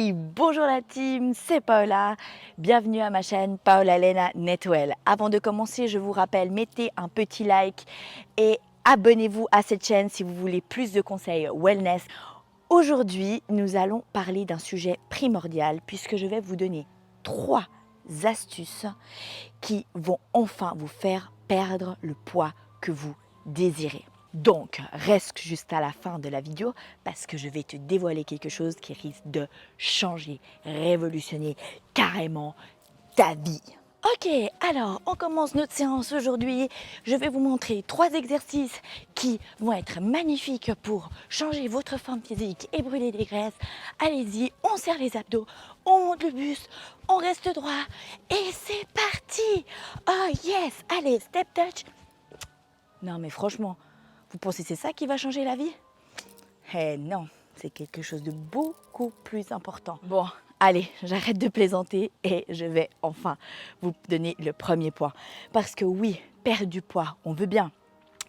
Hey, bonjour la team, c'est Paola. Bienvenue à ma chaîne Paola Lena Netwell. Avant de commencer, je vous rappelle, mettez un petit like et abonnez-vous à cette chaîne si vous voulez plus de conseils wellness. Aujourd'hui, nous allons parler d'un sujet primordial puisque je vais vous donner 3 astuces qui vont enfin vous faire perdre le poids que vous désirez. Donc, reste jusqu'à la fin de la vidéo parce que je vais te dévoiler quelque chose qui risque de changer, révolutionner carrément ta vie. Ok, alors on commence notre séance aujourd'hui. Je vais vous montrer 3 exercices qui vont être magnifiques pour changer votre forme physique et brûler des graisses. Allez-y, on serre les abdos, on monte le buste, on reste droit et c'est parti. Oh yes, allez, step touch. Non mais franchement, vous pensez que c'est ça qui va changer la vie? Eh non, c'est quelque chose de beaucoup plus important. Bon, allez, j'arrête de plaisanter et je vais enfin vous donner le premier point. Parce que oui, perdre du poids, on veut bien.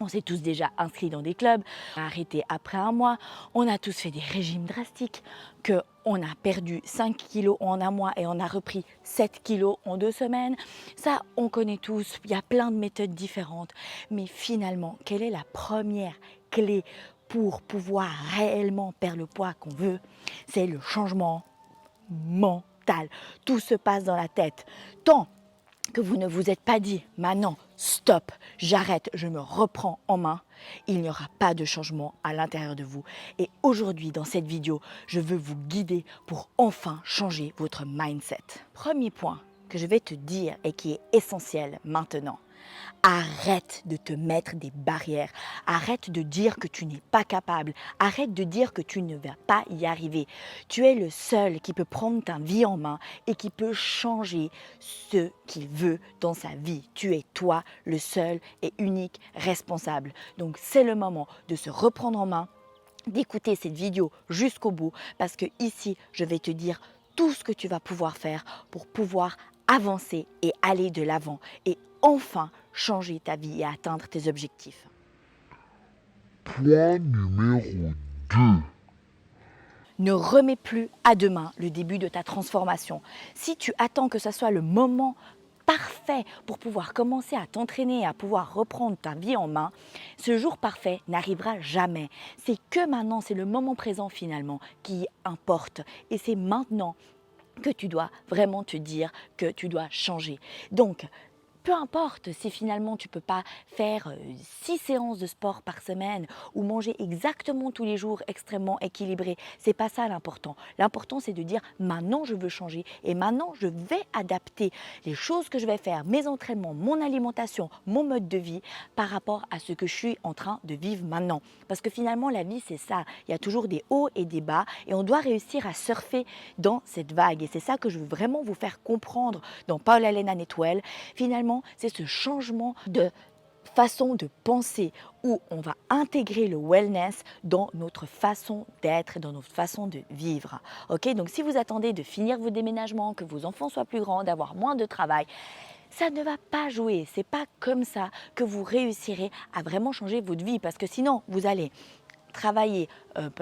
On s'est tous déjà inscrits dans des clubs, arrêté après un mois, on a tous fait des régimes drastiques, qu'on a perdu 5 kilos en un mois et on a repris 7 kilos en 2 semaines. Ça, on connaît tous, il y a plein de méthodes différentes. Mais finalement, quelle est la première clé pour pouvoir réellement perdre le poids qu'on veut? C'est le changement mental. Tout se passe dans la tête. Tant que vous ne vous êtes pas dit maintenant stop, j'arrête, je me reprends en main, il n'y aura pas de changement à l'intérieur de vous. Et aujourd'hui dans cette vidéo, je veux vous guider pour enfin changer votre mindset. Premier point que je vais te dire et qui est essentiel maintenant. Arrête de te mettre des barrières. Arrête de dire que tu n'es pas capable. Arrête de dire que tu ne vas pas y arriver. Tu es le seul qui peut prendre ta vie en main et qui peut changer ce qu'il veut dans sa vie. Tu es toi le seul et unique responsable. Donc c'est le moment de se reprendre en main, d'écouter cette vidéo jusqu'au bout parce que ici, je vais te dire tout ce que tu vas pouvoir faire pour pouvoir avancer et aller de l'avant et enfin changer ta vie et atteindre tes objectifs. Point numéro 2. Ne remets plus à demain le début de ta transformation. Si tu attends que ce soit le moment parfait pour pouvoir commencer à t'entraîner, à pouvoir reprendre ta vie en main, ce jour parfait n'arrivera jamais. C'est que maintenant, c'est le moment présent finalement qui importe. Et c'est maintenant que tu dois vraiment te dire que tu dois changer. Donc, peu importe si finalement tu ne peux pas faire 6 séances de sport par semaine ou manger exactement tous les jours extrêmement équilibré, c'est pas ça l'important. L'important c'est de dire maintenant je veux changer et maintenant je vais adapter les choses que je vais faire, mes entraînements, mon alimentation, mon mode de vie par rapport à ce que je suis en train de vivre maintenant. Parce que finalement la vie c'est ça, il y a toujours des hauts et des bas et on doit réussir à surfer dans cette vague et c'est ça que je veux vraiment vous faire comprendre dans Paola Lena Netwell. Finalement, c'est ce changement de façon de penser où on va intégrer le wellness dans notre façon d'être, dans notre façon de vivre. Ok, donc si vous attendez de finir vos déménagements, que vos enfants soient plus grands, d'avoir moins de travail, ça ne va pas jouer. C'est pas comme ça que vous réussirez à vraiment changer votre vie parce que sinon vous allez travailler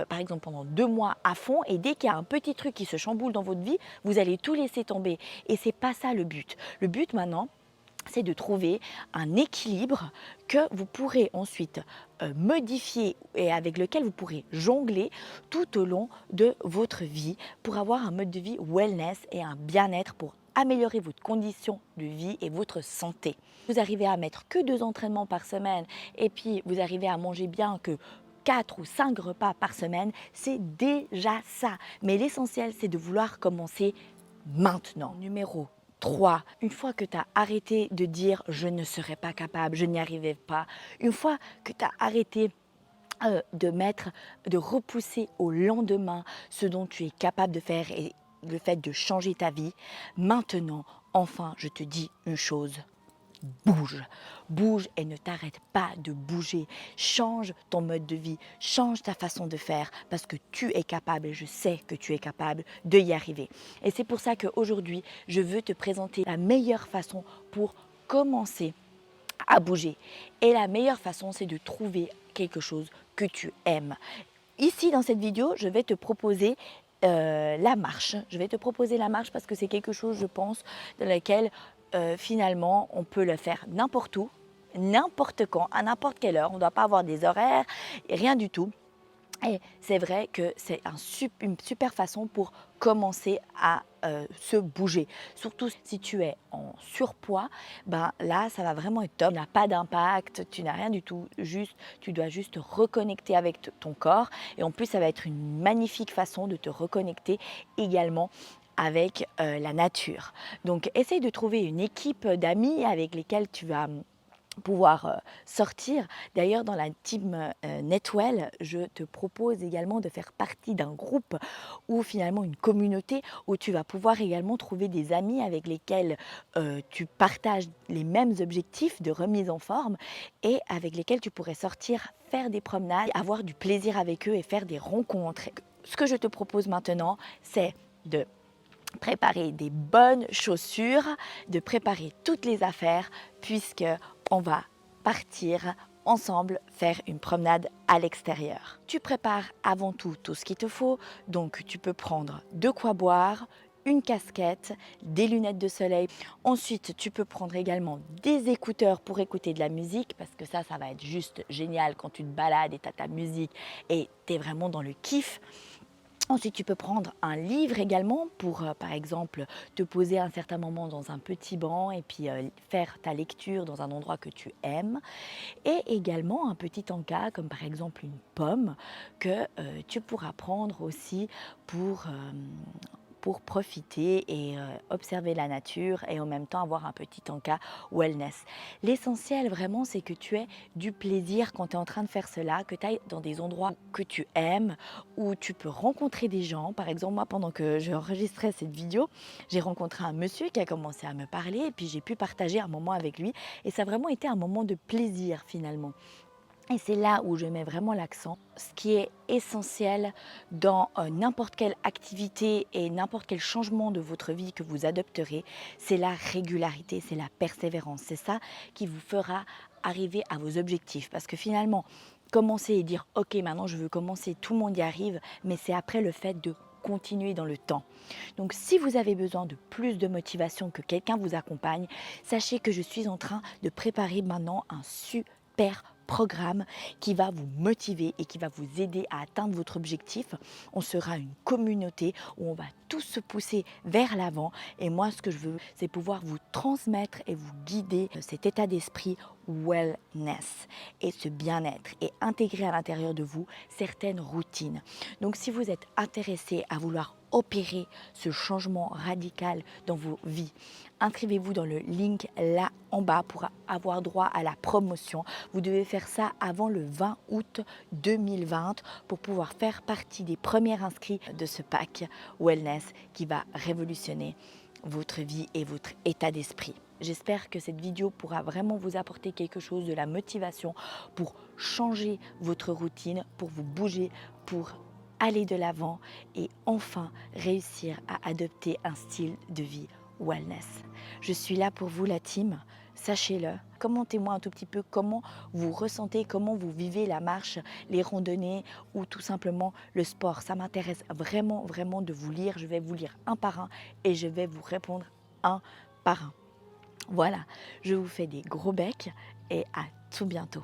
par exemple pendant 2 mois à fond et dès qu'il y a un petit truc qui se chamboule dans votre vie, vous allez tout laisser tomber et c'est pas ça le but. Le but maintenant, c'est de trouver un équilibre que vous pourrez ensuite modifier et avec lequel vous pourrez jongler tout au long de votre vie pour avoir un mode de vie wellness et un bien-être pour améliorer votre condition de vie et votre santé. Vous arrivez à mettre que 2 entraînements par semaine et puis vous arrivez à manger bien que 4 ou 5 repas par semaine, c'est déjà ça. Mais l'essentiel, c'est de vouloir commencer maintenant. Numéro 3, une fois que tu as arrêté de dire je ne serai pas capable, je n'y arriverai pas, une fois que tu as arrêté de repousser au lendemain ce dont tu es capable de faire et le fait de changer ta vie, maintenant, enfin, je te dis une chose. Bouge, bouge et ne t'arrête pas de bouger. Change ton mode de vie, change ta façon de faire parce que tu es capable et je sais que tu es capable de y arriver. Et c'est pour ça qu'aujourd'hui, je veux te présenter la meilleure façon pour commencer à bouger. Et la meilleure façon, c'est de trouver quelque chose que tu aimes. Ici, dans cette vidéo, je vais te proposer la marche. Je vais te proposer la marche parce que c'est quelque chose, je pense, dans lequel finalement on peut le faire n'importe où, n'importe quand, à n'importe quelle heure. On ne doit pas avoir des horaires, rien du tout. Et c'est vrai que c'est une super façon pour commencer à se bouger. Surtout si tu es en surpoids, ben là, ça va vraiment être top. Tu n'as pas d'impact, tu n'as rien du tout. Tu dois juste reconnecter avec ton corps. Et en plus, ça va être une magnifique façon de te reconnecter également avec la nature. Donc, essaye de trouver une équipe d'amis avec lesquels tu vas pouvoir sortir. D'ailleurs, dans la team Netwell, je te propose également de faire partie d'un groupe ou finalement une communauté où tu vas pouvoir également trouver des amis avec lesquels tu partages les mêmes objectifs de remise en forme et avec lesquels tu pourrais sortir, faire des promenades, avoir du plaisir avec eux et faire des rencontres. Ce que je te propose maintenant, c'est de préparer des bonnes chaussures, de préparer toutes les affaires puisque on va partir ensemble faire une promenade à l'extérieur. Tu prépares avant tout ce qu'il te faut, donc tu peux prendre de quoi boire, une casquette, des lunettes de soleil. Ensuite, tu peux prendre également des écouteurs pour écouter de la musique parce que ça va être juste génial quand tu te balades et tu as ta musique et tu es vraiment dans le kiff. Ensuite, tu peux prendre un livre également pour, par exemple, te poser à un certain moment dans un petit banc et puis faire ta lecture dans un endroit que tu aimes. Et également un petit encas, comme par exemple une pomme, que tu pourras prendre aussi pour profiter et observer la nature et en même temps avoir un petit encas wellness. L'essentiel vraiment, c'est que tu aies du plaisir quand tu es en train de faire cela, que tu ailles dans des endroits que tu aimes, où tu peux rencontrer des gens. Par exemple, moi, pendant que j'enregistrais cette vidéo, j'ai rencontré un monsieur qui a commencé à me parler et puis j'ai pu partager un moment avec lui et ça a vraiment été un moment de plaisir finalement. Et c'est là où je mets vraiment l'accent. Ce qui est essentiel dans n'importe quelle activité et n'importe quel changement de votre vie que vous adopterez, c'est la régularité, c'est la persévérance. C'est ça qui vous fera arriver à vos objectifs. Parce que finalement, commencer et dire « Ok, maintenant je veux commencer, tout le monde y arrive », mais c'est après le fait de continuer dans le temps. Donc si vous avez besoin de plus de motivation, que quelqu'un vous accompagne, sachez que je suis en train de préparer maintenant un super programme qui va vous motiver et qui va vous aider à atteindre votre objectif. On sera une communauté où on va tous se pousser vers l'avant et moi ce que je veux c'est pouvoir vous transmettre et vous guider cet état d'esprit wellness et ce bien-être et intégrer à l'intérieur de vous certaines routines. Donc si vous êtes intéressé à vouloir opérer ce changement radical dans vos vies, inscrivez-vous dans le link là en bas pour avoir droit à la promotion. Vous devez faire ça avant le 20 août 2020 pour pouvoir faire partie des premiers inscrits de ce pack Wellness qui va révolutionner votre vie et votre état d'esprit. J'espère que cette vidéo pourra vraiment vous apporter quelque chose, de la motivation pour changer votre routine, pour vous bouger, pour aller de l'avant et enfin réussir à adopter un style de vie wellness. Je suis là pour vous la team, sachez-le. Commentez-moi un tout petit peu comment vous ressentez, comment vous vivez la marche, les randonnées ou tout simplement le sport. Ça m'intéresse vraiment, vraiment de vous lire. Je vais vous lire un par un et je vais vous répondre un par un. Voilà, je vous fais des gros becs et à tout bientôt.